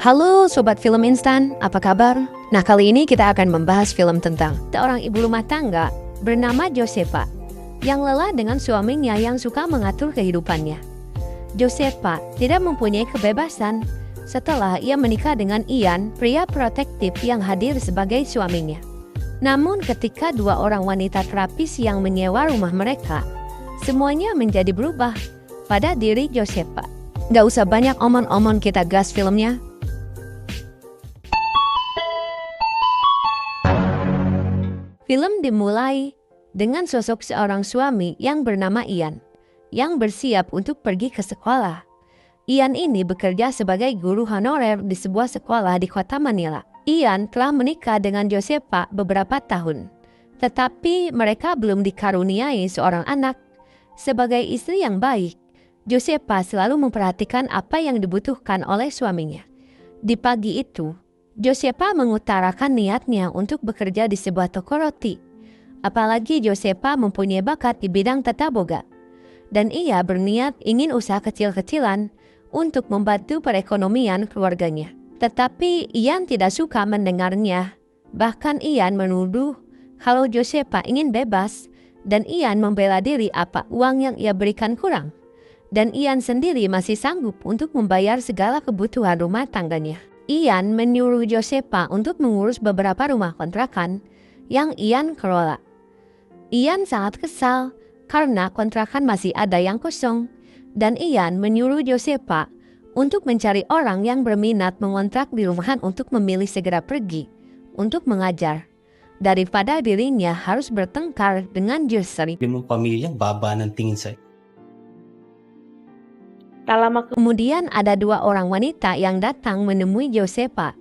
Halo Sobat Film Instan, apa kabar? Nah, kali ini kita akan membahas film tentang seorang ibu rumah tangga bernama Josefa yang lelah dengan suaminya yang suka mengatur kehidupannya. Josefa tidak mempunyai kebebasan setelah ia menikah dengan Ian, pria protektif yang hadir sebagai suaminya. Namun ketika dua orang wanita terapis yang menyewa rumah mereka, semuanya menjadi berubah pada diri Josefa. Gak usah banyak omong-omong, kita gas filmnya. Film dimulai dengan sosok seorang suami yang bernama Ian, yang bersiap untuk pergi ke sekolah. Ian ini bekerja sebagai guru honorer di sebuah sekolah di kota Manila. Ian telah menikah dengan Josefa beberapa tahun, tetapi mereka belum dikaruniai seorang anak. Sebagai istri yang baik, Josefa selalu memperhatikan apa yang dibutuhkan oleh suaminya. Di pagi itu, Josefa mengutarakan niatnya untuk bekerja di sebuah toko roti. Apalagi Josefa mempunyai bakat di bidang tata boga. Dan ia berniat ingin usaha kecil-kecilan untuk membantu perekonomian keluarganya. Tetapi Ian tidak suka mendengarnya. Bahkan Ian menuduh kalau Josefa ingin bebas dan Ian membela diri apa uang yang ia berikan kurang. Dan Ian sendiri masih sanggup untuk membayar segala kebutuhan rumah tangganya. Ian menyuruh Josefa untuk mengurus beberapa rumah kontrakan yang Ian kelola. Ian sangat kesal karena kontrakan masih ada yang kosong, dan Ian menyuruh Josefa untuk mencari orang yang berminat mengontrak di rumahan untuk memilih segera pergi untuk mengajar, daripada dirinya harus bertengkar dengan Josefa. Yung pamilya, baba ng tingin sa'yo. Tak lama kemudian ada dua orang wanita yang datang menemui Josefa.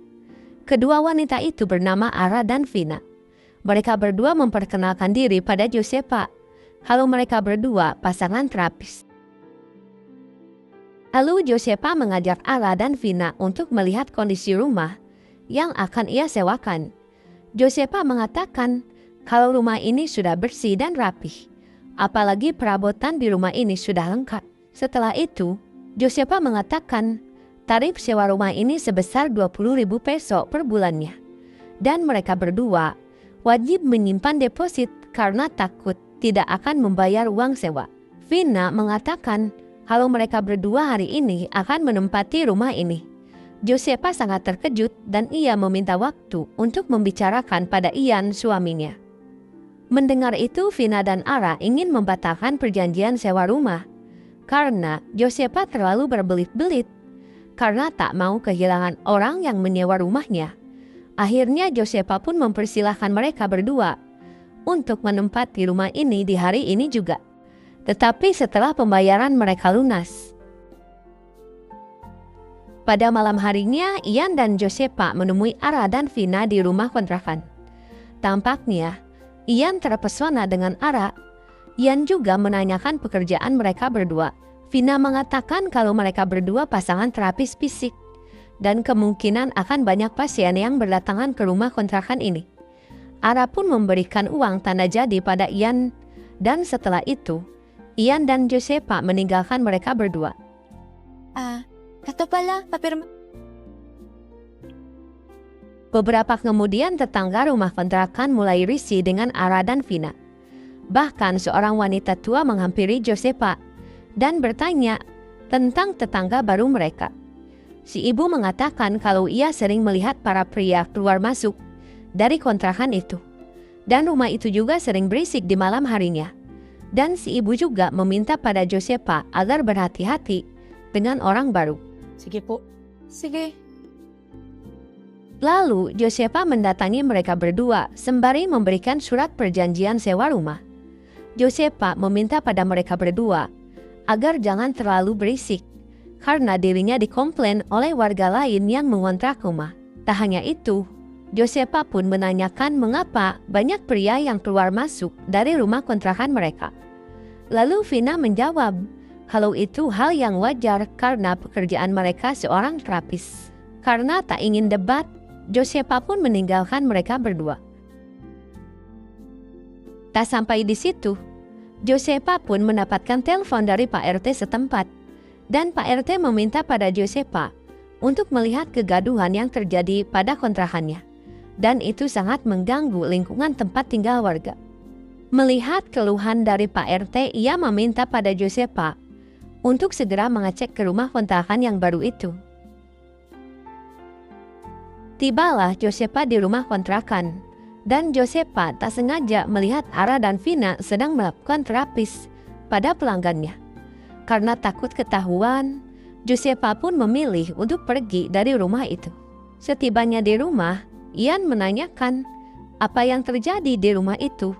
Kedua wanita itu bernama Ara dan Vina. Mereka berdua memperkenalkan diri pada Josefa. Kalau mereka berdua pasangan terapis. Lalu Josefa mengajak Ara dan Vina untuk melihat kondisi rumah yang akan ia sewakan. Josefa mengatakan kalau rumah ini sudah bersih dan rapih. Apalagi perabotan di rumah ini sudah lengkap. Setelah itu, Josefa mengatakan tarif sewa rumah ini sebesar 20.000 peso per bulannya. Dan mereka berdua wajib menyimpan deposit karena takut tidak akan membayar uang sewa. Vina mengatakan kalau mereka berdua hari ini akan menempati rumah ini. Josefa sangat terkejut dan ia meminta waktu untuk membicarakan pada Ian suaminya. Mendengar itu, Vina dan Ara ingin membatalkan perjanjian sewa rumah. Karena Josefa terlalu berbelit-belit, karena tak mau kehilangan orang yang menyewa rumahnya. Akhirnya Josefa pun mempersilahkan mereka berdua untuk menempati rumah ini di hari ini juga. Tetapi setelah pembayaran mereka lunas. Pada malam harinya, Ian dan Josefa menemui Ara dan Vina di rumah kontrakan. Tampaknya, Ian terpesona dengan Ara. Ian juga menanyakan pekerjaan mereka berdua. Vina mengatakan kalau mereka berdua pasangan terapis fisik dan kemungkinan akan banyak pasien yang berdatangan ke rumah kontrakan ini. Ara pun memberikan uang tanda jadi pada Ian, dan setelah itu, Ian dan Josefa meninggalkan mereka berdua. Ito pala, papirma. Beberapa kemudian tetangga rumah kontrakan mulai risih dengan Ara dan Vina. Bahkan seorang wanita tua menghampiri Josefa dan bertanya tentang tetangga baru mereka. Si ibu mengatakan kalau ia sering melihat para pria keluar masuk dari kontrakan itu. Dan rumah itu juga sering berisik di malam harinya. Dan si ibu juga meminta pada Josefa agar berhati-hati dengan orang baru. Sige po. Sige. Lalu Josefa mendatangi mereka berdua sembari memberikan surat perjanjian sewa rumah. Josefa meminta pada mereka berdua agar jangan terlalu berisik karena dirinya dikomplain oleh warga lain yang mengontrak rumah. Tak hanya itu, Josefa pun menanyakan mengapa banyak pria yang keluar masuk dari rumah kontrakan mereka. Lalu Vina menjawab kalau itu hal yang wajar karena pekerjaan mereka seorang terapis. Karena tak ingin debat, Josefa pun meninggalkan mereka berdua. Tak sampai di situ, Josefa pun mendapatkan telepon dari Pak RT setempat. Dan Pak RT meminta pada Josefa untuk melihat kegaduhan yang terjadi pada kontrakannya. Dan itu sangat mengganggu lingkungan tempat tinggal warga. Melihat keluhan dari Pak RT, ia meminta pada Josepa untuk segera mengecek ke rumah kontrakan yang baru itu. Tibalah Josepa di rumah kontrakan, dan Josepa tak sengaja melihat Ara dan Vina sedang melakukan terapis pada pelanggannya. Karena takut ketahuan, Josepa pun memilih untuk pergi dari rumah itu. Setibanya di rumah, Ian menanyakan apa yang terjadi di rumah itu.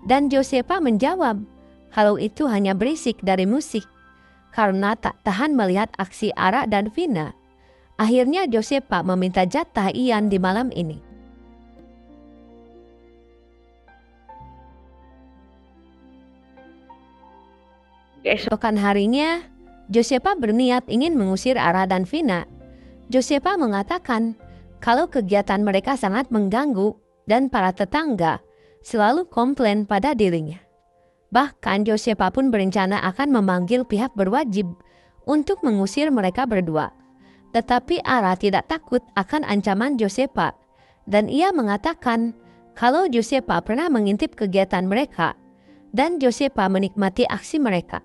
Dan Josepa menjawab kalau itu hanya berisik dari musik. Karena tak tahan melihat aksi Ara dan Vina, akhirnya Josepa meminta jatah Ian di malam ini. Keesokan harinya, Josepa berniat ingin mengusir Ara dan Vina. Josepa mengatakan kalau kegiatan mereka sangat mengganggu dan para tetangga selalu komplain pada dirinya. Bahkan Josepa pun berencana akan memanggil pihak berwajib untuk mengusir mereka berdua. Tetapi Ara tidak takut akan ancaman Josepa, dan ia mengatakan kalau Josepa pernah mengintip kegiatan mereka dan Josepa menikmati aksi mereka.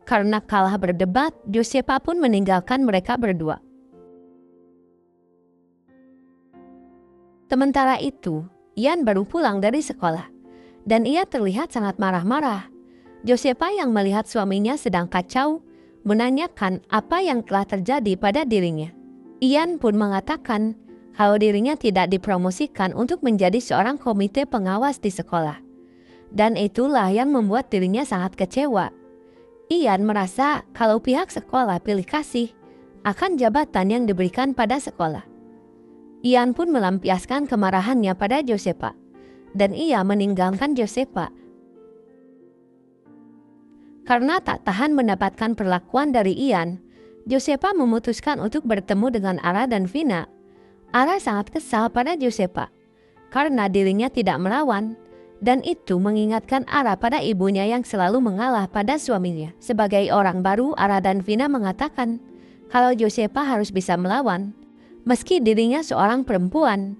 Karena kalah berdebat, Josepa pun meninggalkan mereka berdua. Sementara itu, Ian baru pulang dari sekolah, dan ia terlihat sangat marah-marah. Josepa yang melihat suaminya sedang kacau, menanyakan apa yang telah terjadi pada dirinya. Ian pun mengatakan kalau dirinya tidak dipromosikan untuk menjadi seorang komite pengawas di sekolah. Dan itulah yang membuat dirinya sangat kecewa. Ian merasa kalau pihak sekolah pilih kasih akan jabatan yang diberikan pada sekolah. Ian pun melampiaskan kemarahannya pada Josepa, dan ia meninggalkan Josepa. Karena tak tahan mendapatkan perlakuan dari Ian, Josepa memutuskan untuk bertemu dengan Ara dan Vina. Ara sangat kesal pada Josepa karena dirinya tidak melawan, dan itu mengingatkan Ara pada ibunya yang selalu mengalah pada suaminya. Sebagai orang baru, Ara dan Vina mengatakan kalau Josepa harus bisa melawan, meski dirinya seorang perempuan,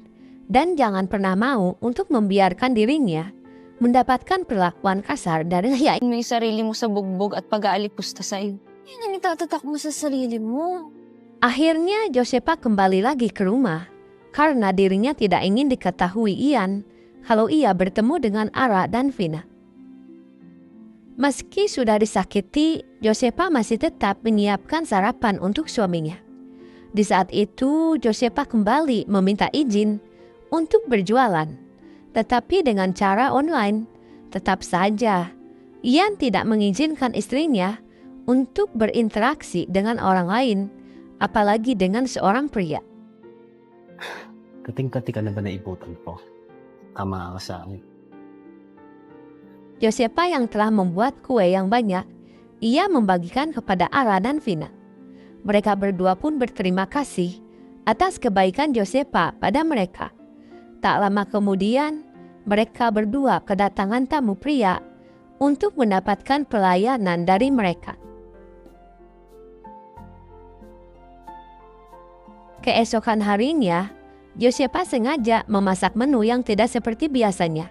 dan jangan pernah mau untuk membiarkan dirinya mendapatkan perlakuan kasar dari ayah. May sarili mo sa bugbog at pag-aalipusta sa iyo. Yan ang itatatak mo sa sarili mo. Akhirnya Josepa kembali lagi ke rumah karena dirinya tidak ingin diketahui Ian kalau ia bertemu dengan Ara dan Vina. Meski sudah disakiti, Josepa masih tetap menyiapkan sarapan untuk suaminya. Di saat itu, Josepa kembali meminta izin untuk berjualan, tetapi dengan cara online. Tetap saja, Ian tidak mengizinkan istrinya untuk berinteraksi dengan orang lain, apalagi dengan seorang pria. Kating-kating ka na ba naibutan po? Tama ka sa akin. Josepa yang telah membuat kue yang banyak, ia membagikan kepada Ara dan Vina. Mereka berdua pun berterima kasih atas kebaikan Josepa pada mereka. Tak lama kemudian, mereka berdua kedatangan tamu pria untuk mendapatkan pelayanan dari mereka. Keesokan harinya, Josepa sengaja memasak menu yang tidak seperti biasanya,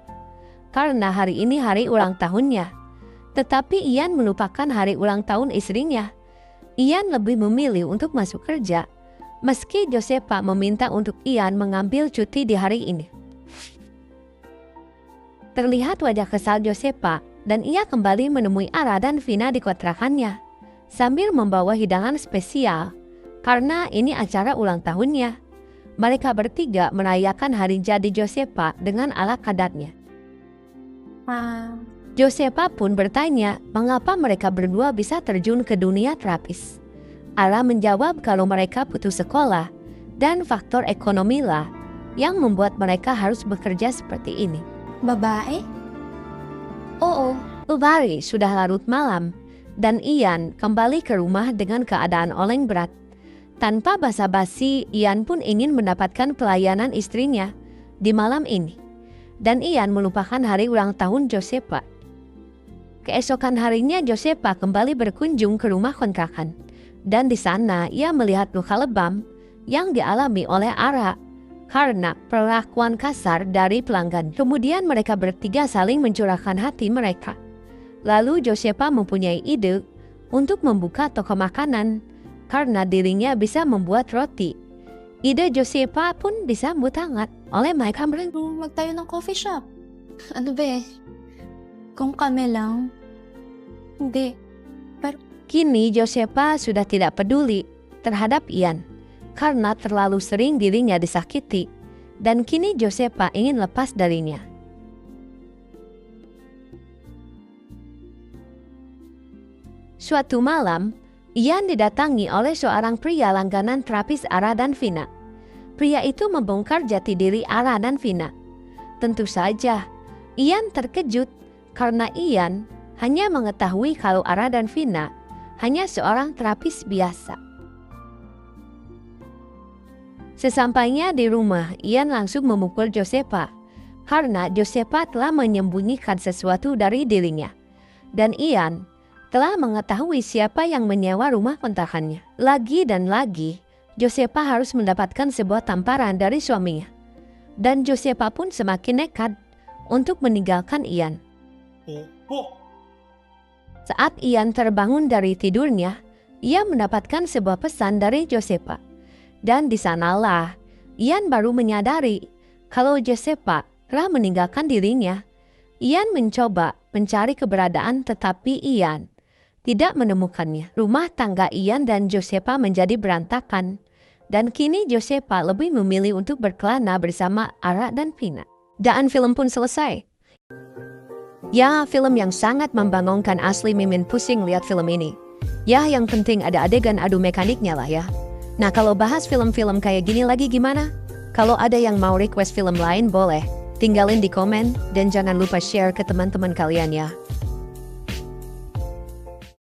karena hari ini hari ulang tahunnya. Tetapi Ian melupakan hari ulang tahun istrinya. Ian lebih memilih untuk masuk kerja, meski Josepa meminta untuk Ian mengambil cuti di hari ini. Terlihat wajah kesal Josepa, dan ia kembali menemui Ara dan Vina di kontrakannya, sambil membawa hidangan spesial, karena ini acara ulang tahunnya. Mereka bertiga merayakan hari jadi Josepa dengan ala kadarnya. Josepa pun bertanya mengapa mereka berdua bisa terjun ke dunia terapis. Ara menjawab kalau mereka putus sekolah dan faktor ekonomi lah yang membuat mereka harus bekerja seperti ini. Babae? Oo. Hari sudah larut malam dan Ian kembali ke rumah dengan keadaan oleng berat. Tanpa basa-basi, Ian pun ingin mendapatkan pelayanan istrinya di malam ini. Dan Ian melupakan hari ulang tahun Josepa. Keesokan harinya Josepa kembali berkunjung ke rumah kontrakan. Dan di sana ia melihat luka lebam yang dialami oleh Ara karena perlakuan kasar dari pelanggan. Kemudian mereka bertiga saling mencurahkan hati mereka. Lalu Josepa mempunyai ide untuk membuka toko makanan karena dirinya bisa membuat roti. Ide Josepa pun disambut hangat oleh mereka berdua. Magtayo ng coffee shop. Ano ba Kung kami lang. Hindi. Kini Josepa sudah tidak peduli terhadap Ian karena terlalu sering dirinya disakiti, dan kini Josepa ingin lepas darinya. Suatu malam, Ian didatangi oleh seorang pria langganan terapis Ara dan Vina. Pria itu membongkar jati diri Ara dan Vina. Tentu saja, Ian terkejut karena Ian hanya mengetahui kalau Ara dan Vina hanya seorang terapis biasa. Sesampainya di rumah, Ian langsung memukul Josepa karena Josepa telah menyembunyikan sesuatu dari dirinya. Dan Ian telah mengetahui siapa yang menyewa rumah kontrakannya. Lagi dan lagi, Josepa harus mendapatkan sebuah tamparan dari suaminya. Dan Josepa pun semakin nekat untuk meninggalkan Ian. Saat Ian terbangun dari tidurnya, ia mendapatkan sebuah pesan dari Josepa. Dan di sanalah Ian baru menyadari kalau Josepa telah meninggalkan dirinya. Ian mencoba mencari keberadaan, tetapi Ian tidak menemukannya. Rumah tangga Ian dan Josepa menjadi berantakan, dan kini Josepa lebih memilih untuk berkelana bersama Ara dan Vina. Dan film pun selesai. Ya, film yang sangat membangunkan, asli mimin pusing lihat film ini. Ya, yang penting ada adegan adu mekaniknya lah ya. Nah, kalau bahas film-film kayak gini lagi gimana? Kalau ada yang mau request film lain boleh tinggalin di komen, dan jangan lupa share ke teman-teman kalian ya.